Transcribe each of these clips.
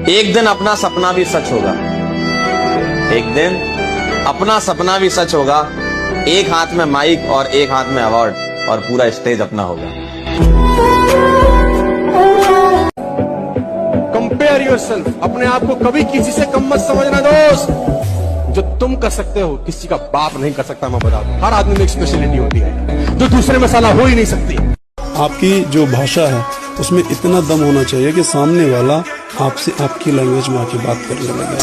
एक दिन अपना सपना भी सच होगा, एक दिन अपना सपना भी सच होगा। एक हाथ में माइक और एक हाथ में अवार्ड और पूरा स्टेज अपना होगा। कंपेयर योरसेल्फ, अपने आप को कभी किसी से कम मत समझना दोस्त। जो तुम कर सकते हो किसी का बाप नहीं कर सकता। मैं बता दूं, हर आदमी में एक स्पेशलिटी होती है जो दूसरे में साला हो ही नहीं सकती। आपकी जो भाषा है उसमें इतना दम होना चाहिए कि सामने वाला आपसे आपकी लैंग्वेज में आके बात करने लगे।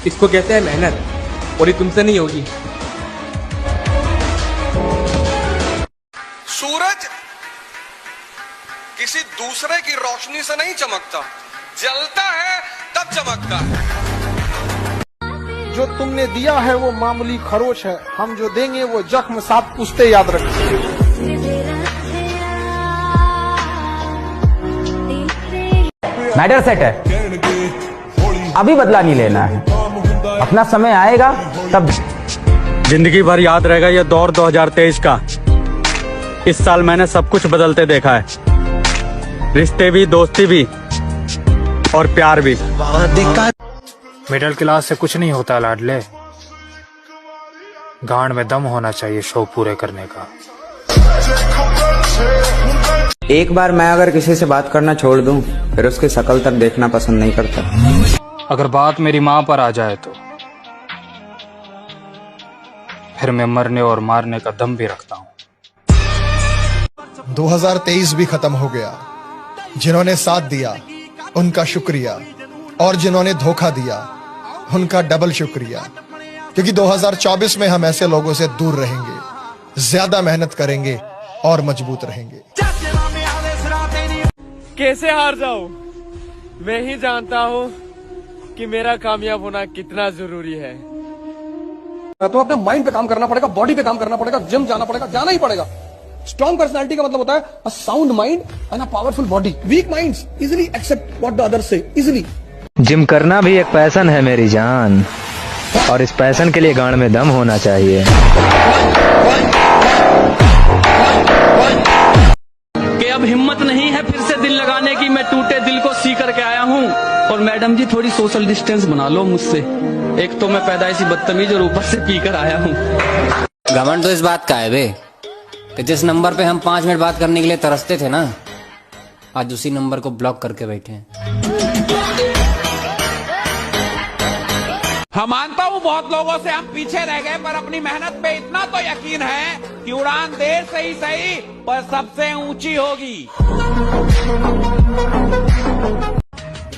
इसको कहते हैं मेहनत, और ये तुमसे नहीं होगी। सूरज किसी दूसरे की रोशनी से नहीं चमकता, जलता है तब चमकता है। जो तुमने दिया है वो मामूली खरोच है, हम जो देंगे वो जख्म साफ पुश्ते याद रखें। मैटर सेट है, अभी बदला नहीं लेना है, अपना समय आएगा तब। जिंदगी भर याद रहेगा ये दौर 2023 का। इस साल मैंने सब कुछ बदलते देखा है, रिश्ते भी, दोस्ती भी और प्यार भी। मिडिल क्लास से कुछ नहीं होता लाडले, गांड में दम होना चाहिए शौक पूरे करने का। एक बार मैं अगर किसी से बात करना छोड़ दूं, फिर उसकी शक्ल तक देखना पसंद नहीं करता। अगर बात मेरी माँ पर आ जाए तो फिर मैं मरने और मारने का दम भी रखता हूँ। 2023 भी खत्म हो गया। जिन्होंने साथ दिया उनका शुक्रिया, और जिन्होंने धोखा दिया उनका डबल शुक्रिया। क्योंकि 2024 में हम ऐसे लोगों से दूर रहेंगे, ज्यादा मेहनत करेंगे और मजबूत रहेंगे। कैसे हार जाऊं? मैं ही जानता हूं कि मेरा कामयाब होना कितना जरूरी है। तो अपने माइंड पे काम करना पड़ेगा, बॉडी पे काम करना पड़ेगा, जिम जाना पड़ेगा, जाना ही पड़ेगा। स्ट्रॉन्ग पर्सनालिटी का मतलब होता है a sound mind and a powerful body. Weak minds easily accept what the others say, easily. Gym करना भी एक पैशन है मेरी जान, और इस पैशन के लिए गांड में दम होना चाहिए। कि अब हिम्मत नहीं है फिर से दिल लगाने की, मैं टूटे दिल को सी करके आया हूँ। और मैडम जी थोड़ी सोशल डिस्टेंस बना लो मुझसे, एक तो मैं पैदाइशी बदतमीज और ऊपर से पी कर आया हूँ। घमंड तो इस बात का है बे कि जिस नंबर पे हम 5 मिनट बात करने के लिए तरसते थे ना, आज उसी नंबर को ब्लॉक करके बैठे हैं। हम मानता हूँ बहुत लोगों से हम पीछे रह गए, पर अपनी मेहनत पे इतना तो यकीन है कि उड़ान देर से ही सही पर सबसे ऊंची होगी।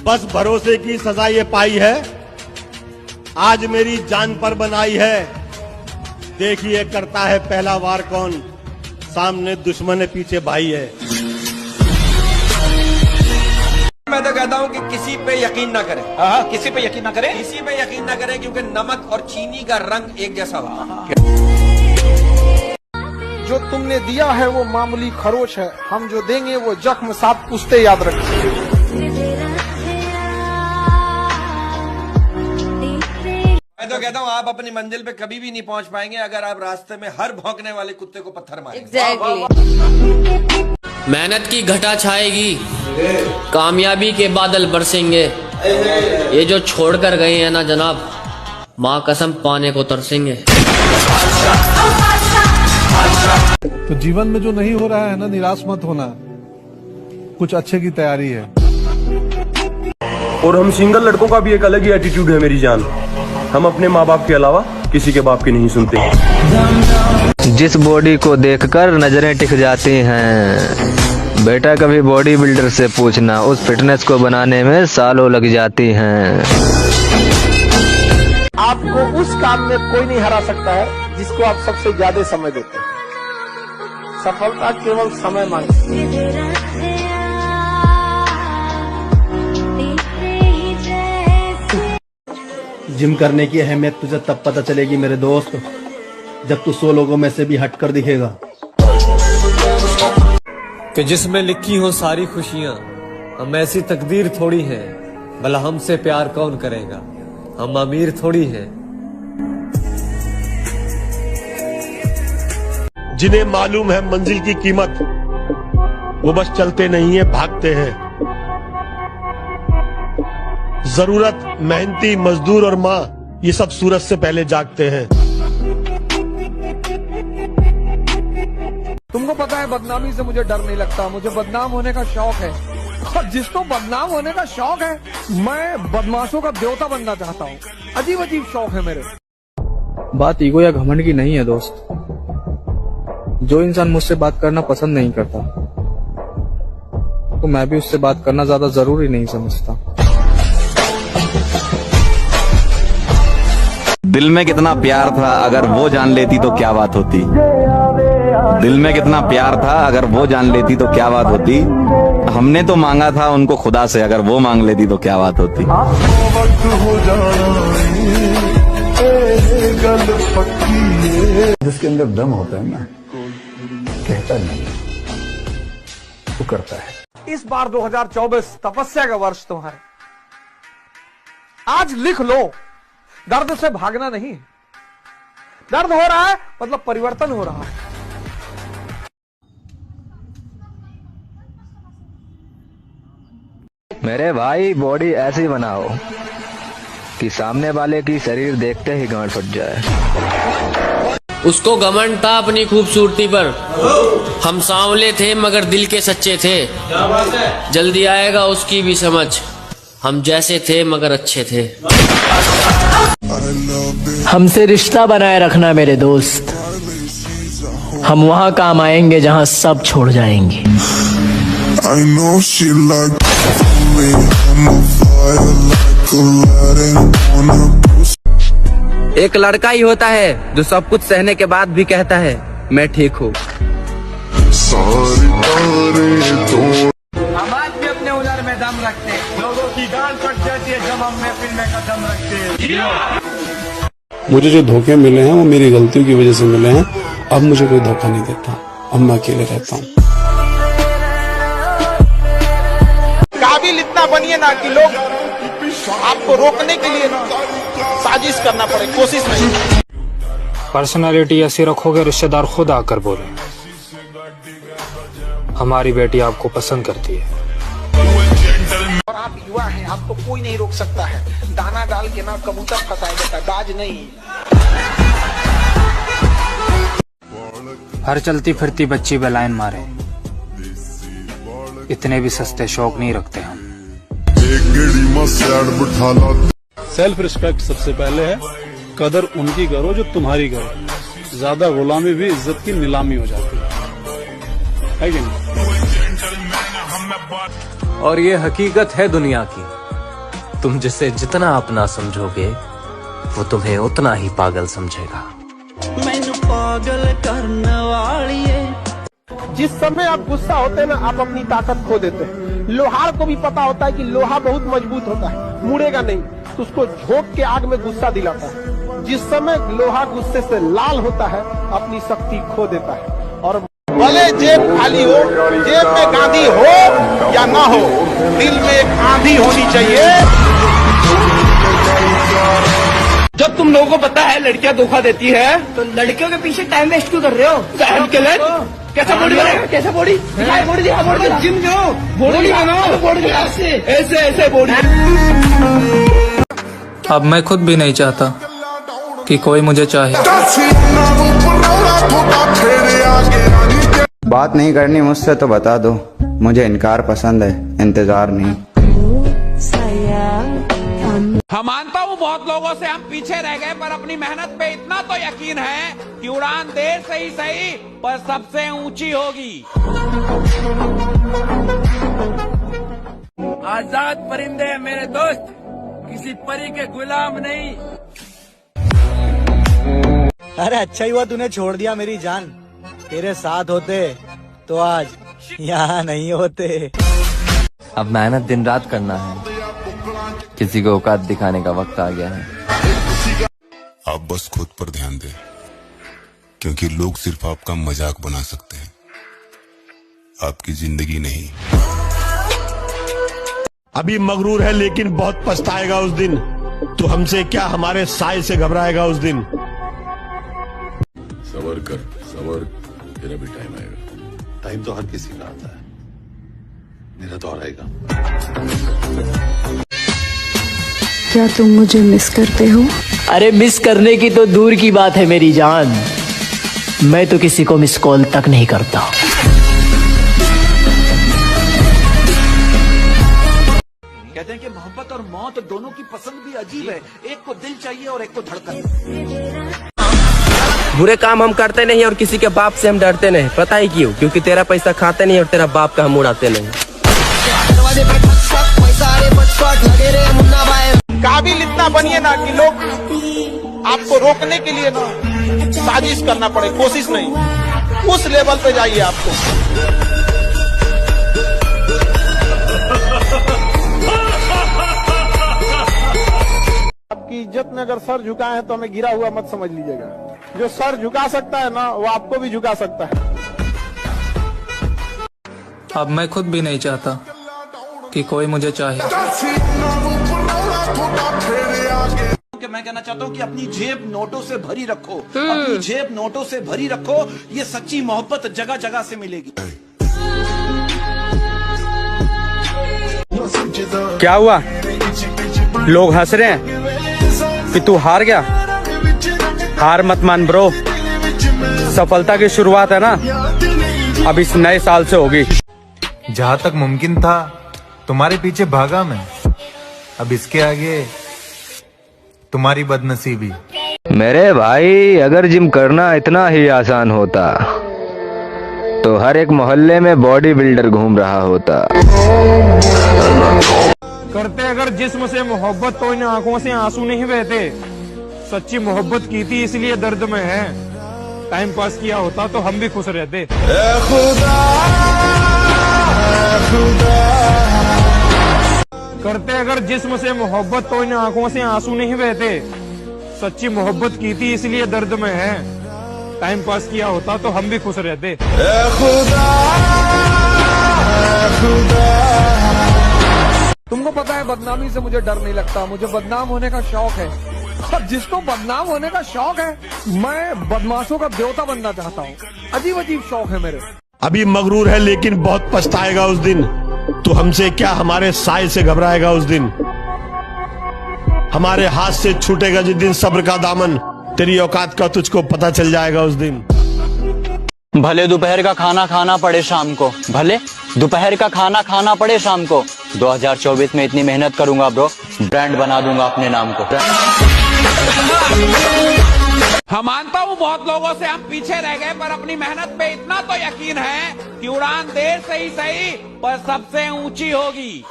बस भरोसे की सजा ये पाई है, आज मेरी जान पर बनाई है। देखिए करता है पहला वार कौन, सामने दुश्मन है पीछे भाई है। मैं तो कहता हूँ कि किसी पे यकीन ना करें। किसी पे यकीन ना करें, किसी पे यकीन ना करें, क्योंकि नमक और चीनी का रंग एक जैसा हुआ। जो तुमने दिया है वो मामूली खरोच है, हम जो देंगे वो जख्म साफ पुश्ते याद रखें। मैं तो कहता हूँ आप अपनी मंजिल पे कभी भी नहीं पहुंच पाएंगे अगर आप रास्ते में हर भौंकने वाले कुत्ते को पत्थर मारेंगे। मेहनत की घटा छाएगी, कामयाबी के बादल बरसेंगे। ये जो छोड़ कर गए हैं ना जनाब, माँ कसम पाने को तरसेंगे। तो जीवन में जो नहीं हो रहा है ना, निराश मत होना, कुछ अच्छे की तैयारी है। और हम सिंगल लड़कों का भी एक अलग ही एटीट्यूड है मेरी जान। हम अपने माँ बाप के अलावा किसी के बाप की नहीं सुनते। जिस बॉडी को देखकर नजरें टिक जाती हैं, बेटा कभी बॉडी बिल्डर से पूछना, उस फिटनेस को बनाने में सालों लग जाती हैं। आपको उस काम में कोई नहीं हरा सकता है जिसको आप सबसे ज्यादा समय देते हैं। सफलता केवल समय मांगती है। जिम करने की अहमियत तुझे तब पता चलेगी मेरे दोस्त, जब तू 100 लोगों में से भी हटकर दिखेगा। कि जिसमें लिखी हो सारी खुशियाँ, हम ऐसी तकदीर थोड़ी है, भला हमसे प्यार कौन करेगा, हम अमीर थोड़ी हैं। जिन्हें मालूम है मंजिल की कीमत, वो बस चलते नहीं है, भागते हैं। जरूरत, मेहनती मजदूर और माँ, ये सब सूरज से पहले जागते हैं। तुमको पता है बदनामी से मुझे डर नहीं लगता, मुझे बदनाम होने का शौक है। और जिसको बदनाम होने का शौक है, मैं बदमाशों का देवता बनना चाहता हूँ। अजीब अजीब शौक है मेरे। बात ईगो या घमंड की नहीं है दोस्त। जो इंसान मुझसे बात करना पसंद नहीं करता, तो मैं भी उससे बात करना ज्यादा जरूरी नहीं समझता। दिल में कितना प्यार था, अगर वो जान लेती तो क्या बात होती। दिल में कितना प्यार था, अगर वो जान लेती तो क्या बात होती। हमने तो मांगा था उनको खुदा से, अगर वो मांग लेती तो क्या बात होती। जिसके अंदर दम होता है ना, कहता नहीं, वो करता है। इस बार 2024 तपस्या का वर्ष तुम्हारे। आज लिख लो, दर्द से भागना नहीं। दर्द हो रहा है मतलब परिवर्तन हो रहा है। मेरे भाई बॉडी ऐसी बनाओ कि सामने वाले की शरीर देखते ही गांठ फट जाए। उसको घमंड था अपनी खूबसूरती पर। हम सांवले थे मगर दिल के सच्चे थे। जल्दी आएगा उसकी भी समझ। हम जैसे थे मगर अच्छे थे। हमसे रिश्ता बनाए रखना मेरे दोस्त। हम वहाँ काम आएंगे जहाँ सब छोड़ जाएंगे। I know she like me. I'm a fire like Aladdin on a boost. एक लड़का ही होता है जो सब कुछ सहने के बाद भी कहता है मैं ठीक हूँ। हम आज भी अपने हुनर में दम रखते हैं। लोगों की गांड फट जाती है जब हम महफिल में कदम रखते हैं। मुझे जो धोखे मिले हैं वो मेरी गलतियों की वजह से मिले हैं। अब मुझे कोई धोखा नहीं देता, अब मैं अकेले रहता हूँ। काबिल इतना बनिए ना कि लोग आपको रोकने के लिए साजिश करना पड़े, कोशिश नहीं। पर्सनालिटी ऐसी रखोगे रिश्तेदार खुद आकर बोले हमारी बेटी आपको पसंद करती है। और आप युवा हैं, आपको कोई नहीं रोक सकता है। दाना डाल के ना कबूतर फंसाया जाता है, बाज नहीं। हर चलती फिरती बच्ची पे लाइन मारे, इतने भी सस्ते शौक नहीं रखते हम। सेल्फ रिस्पेक्ट सबसे पहले है। कदर उनकी करो जो तुम्हारी करो। ज्यादा गुलामी भी इज्जत की नीलामी हो जाती है कि नहीं? और ये हकीकत है दुनिया की। तुम जिसे जितना अपना समझोगे वो तुम्हें उतना ही पागल समझेगा। मैनू पागल करने वाली है। जिस समय आप गुस्सा होते हैं ना, आप अपनी ताकत खो देते हैं। लोहार को भी पता होता है कि लोहा बहुत मजबूत होता है, मुड़ेगा नहीं, तो उसको झोंक के आग में गुस्सा दिलाता है। जिस समय लोहा गुस्से से लाल होता है, अपनी शक्ति खो देता है। और भले जेब खाली हो, जेब में गांधी हो या ना हो, दिल में एक आंधी होनी चाहिए। जब तुम लोगों को पता है लड़कियां धोखा देती है, तो लड़कियों के पीछे टाइम वेस्ट क्यों कर रहे हो? टाइम के लिए कैसा बॉडी बनेगा? कैसा बॉडी? बॉडी दिखा, बॉडी जिम जाओ, बॉडी बनाओ, बॉडी ऐसे ऐसे बॉडी। अब मैं खुद भी नहीं चाहता कि कोई मुझे चाहे। बात नहीं करनी मुझसे तो बता दो, मुझे इनकार पसंद है, इंतजार नहीं। हम मानता हूँ बहुत लोगों से हम पीछे रह गए, पर अपनी मेहनत पे इतना तो यकीन है कि उड़ान देर से ही सही पर सबसे ऊंची होगी। आजाद परिंदे हैं मेरे दोस्त, किसी परी के गुलाम नहीं। अरे अच्छा ही हुआ तूने छोड़ दिया मेरी जान। तेरे साथ होते तो आज यहाँ नहीं होते। अब मेहनत दिन रात करना है, किसी को औकात दिखाने का वक्त आ गया है। आप बस खुद पर ध्यान दें, क्योंकि लोग सिर्फ आपका मजाक बना सकते हैं, आपकी जिंदगी नहीं। अभी मगरूर है लेकिन बहुत पछताएगा उस दिन। तो हमसे क्या, हमारे साय से घबराएगा उस दिन। सबर कर, सबर, तेरा भी टाइम आएगा। टाइम तो हर किसी का आता है, मेरा दौर आएगा। क्या तुम मुझे मिस करते हो? अरे मिस करने की तो दूर की बात है मेरी जान, मैं तो किसी को मिस कॉल तक नहीं करता। कहते हैं कि मोहब्बत और मौत दोनों की पसंद भी अजीब है, एक को दिल चाहिए और एक को धड़कन। बुरे काम हम करते नहीं और किसी के बाप से हम डरते नहीं, पता ही क्यों? क्योंकि तेरा पैसा खाते नहीं और तेरा बाप का हम उड़ाते नहीं। काबिल इतना बनिए ना कि लोग आपको रोकने के लिए ना साजिश करना पड़े, कोशिश नहीं, उस लेवल पे जाइए आपको। आपकी इज्जत में अगर सर झुका है तो हमें गिरा हुआ मत समझ लीजिएगा। जो सर झुका सकता है ना वो आपको भी झुका सकता है। अब मैं खुद भी नहीं चाहता कि कोई मुझे चाहे। कि मैं कहना चाहता हूँ कि अपनी जेब नोटों से भरी रखो, अपनी जेब नोटों से भरी रखो, ये सच्ची मोहब्बत जगह जगह से मिलेगी। क्या हुआ? लोग हंस रहे हैं कि तू हार गया? हार मत मान ब्रो, सफलता की शुरुआत है ना अब इस नए साल से होगी। जहाँ तक मुमकिन था तुम्हारे पीछे भागा मैं, अब इसके आगे तुम्हारी बदनसीबी। मेरे भाई, अगर जिम करना इतना ही आसान होता तो हर एक मोहल्ले में बॉडी बिल्डर घूम रहा होता। करते अगर जिस्म से मोहब्बत तो इन आंखों से आंसू नहीं बहते। सच्ची मोहब्बत की थी इसलिए दर्द में है, टाइम पास किया होता तो हम भी खुश रहते। करते अगर जिस्म से मोहब्बत तो इन आंखों से आंसू नहीं बहते। सच्ची मोहब्बत की थी इसलिए दर्द में है, टाइम पास किया होता तो हम भी खुश रहते। तुमको पता है बदनामी से मुझे डर नहीं लगता, मुझे बदनाम होने का शौक है। और जिसको बदनाम होने का शौक है, मैं बदमाशों का देवता बनना चाहता हूँ। अजीब अजीब शौक है मेरे। अभी मगरूर है लेकिन बहुत पछताएगा उस दिन। तू हमसे क्या हमारे साय से घबराएगा उस दिन। हमारे हाथ से छूटेगा जिस दिन सब्र का दामन, तेरी औकात का तुझको पता चल जाएगा उस दिन। भले दोपहर का खाना खाना पड़े शाम को, भले दोपहर का खाना खाना पड़े शाम को, 2024 में इतनी मेहनत करूंगा ब्रो, ब्रांड बना दूंगा अपने नाम को। हम मानता हूँ बहुत लोगों से हम पीछे रह गए, पर अपनी मेहनत पे इतना तो यकीन है कि उड़ान देर से ही सही पर सबसे ऊंची होगी।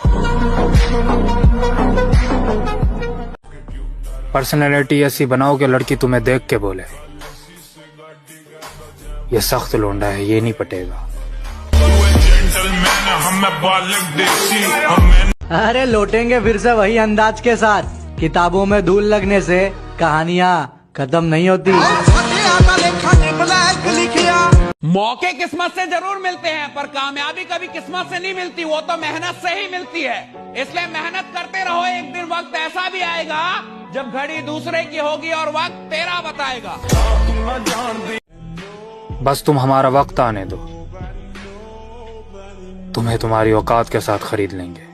पर्सनैलिटी ऐसी बनाओ कि लड़की तुम्हें देख के बोले ये सख्त लोंडा है, ये नहीं पटेगा। अरे लौटेंगे फिर से वही अंदाज के साथ। किताबों में धूल लगने से कहानियाँ खत्म नहीं होती। मौके किस्मत से जरूर मिलते हैं, पर कामयाबी कभी किस्मत से नहीं मिलती, वो तो मेहनत से ही मिलती है। इसलिए मेहनत करते रहो, एक दिन वक्त ऐसा भी आएगा जब घड़ी दूसरे की होगी और वक्त तेरा बताएगा। बस तुम हमारा वक्त आने दो, तुम्हें तुम्हारी औकात के साथ खरीद लेंगे।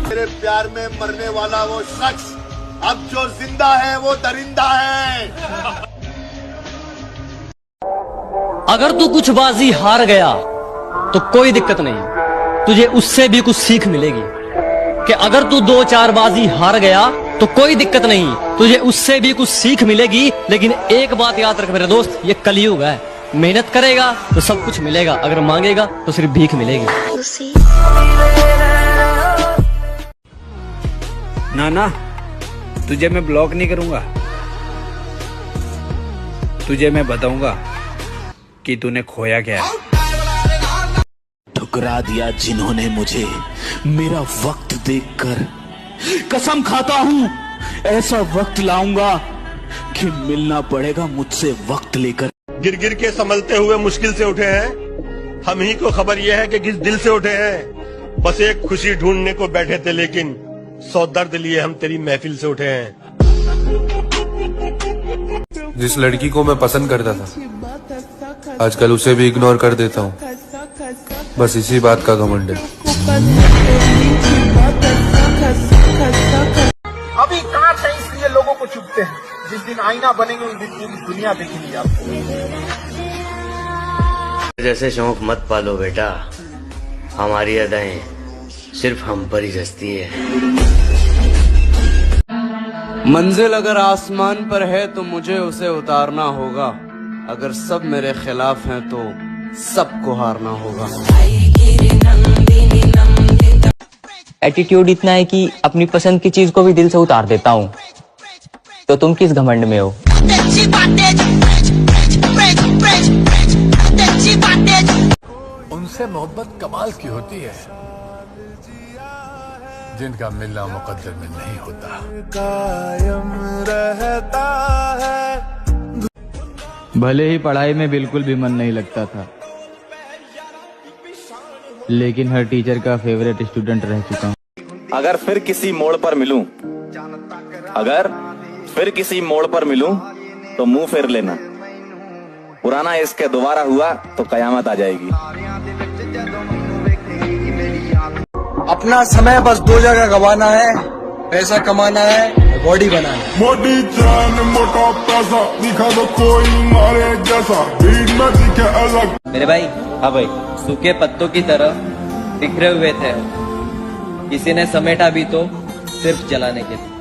मेरे प्यार में मरने वाला वो शख्स अब जो जिंदा है वो दरिंदा है। अगर तू कुछ बाजी हार गया तो कोई दिक्कत नहीं, तुझे उससे भी कुछ सीख मिलेगी। कि अगर तू 2-4 बाजी हार गया तो कोई दिक्कत नहीं, तुझे उससे भी कुछ सीख मिलेगी। लेकिन एक बात याद रख मेरे दोस्त, ये कलयुग है, मेहनत करेगा तो सब कुछ मिलेगा, अगर मांगेगा तो सिर्फ भीख मिलेगी। ना तुझे मैं ब्लॉक नहीं करूंगा, तुझे मैं बताऊंगा कि तूने खोया क्या है। ठुकरा दिया जिन्होंने मुझे मेरा वक्त देखकर, कसम खाता हूं ऐसा वक्त लाऊंगा कि मिलना पड़ेगा मुझसे वक्त लेकर। गिर गिर के संभलते हुए मुश्किल से उठे हैं, हम ही को खबर यह है कि किस दिल से उठे हैं। बस एक खुशी ढूंढने को बैठे थे, लेकिन 100 दर्द लिए हम तेरी महफिल से उठे हैं। जिस लड़की को मैं पसंद करता था आजकल उसे भी इग्नोर कर देता हूँ, बस इसी बात का घमंड है। अभी कांच है इसलिए लोगों को चुभते हैं, जिस दिन आईना बनेंगे उस दिन पूरी दुनिया देखेगी आपको। जैसे शौक मत पालो बेटा, हमारी अदाएं सिर्फ हम पर ही जचती है। मंजिल अगर आसमान पर है तो मुझे उसे उतारना होगा, अगर सब मेरे खिलाफ हैं तो सबको हारना होगा। एटीट्यूड इतना है कि अपनी पसंद की चीज को भी दिल से उतार देता हूँ, तो तुम किस घमंड में हो? उनसे मोहब्बत कमाल की होती है जिनका मिलना मुकद्दर में नहीं होता। कायम रहता है। भले ही पढ़ाई में बिल्कुल भी मन नहीं लगता था, लेकिन हर टीचर का फेवरेट स्टूडेंट रह चुका हूँ। अगर फिर किसी मोड़ पर मिलूं, अगर फिर किसी मोड़ पर मिलूं तो मुंह फेर लेना, पुराना इश्क दोबारा हुआ तो कयामत आ जाएगी। अपना समय बस दो जगह गवाना है, पैसा कमाना है, बॉडी बनाना है। मोटी जान मोटा पैसा दिखा दो कोई मारे जैसा, भीड़ में दिखे अलग। मेरे भाई, हाँ भाई, सूखे पत्तों की तरह बिखरे हुए थे, किसी ने समेटा भी तो सिर्फ जलाने के लिए।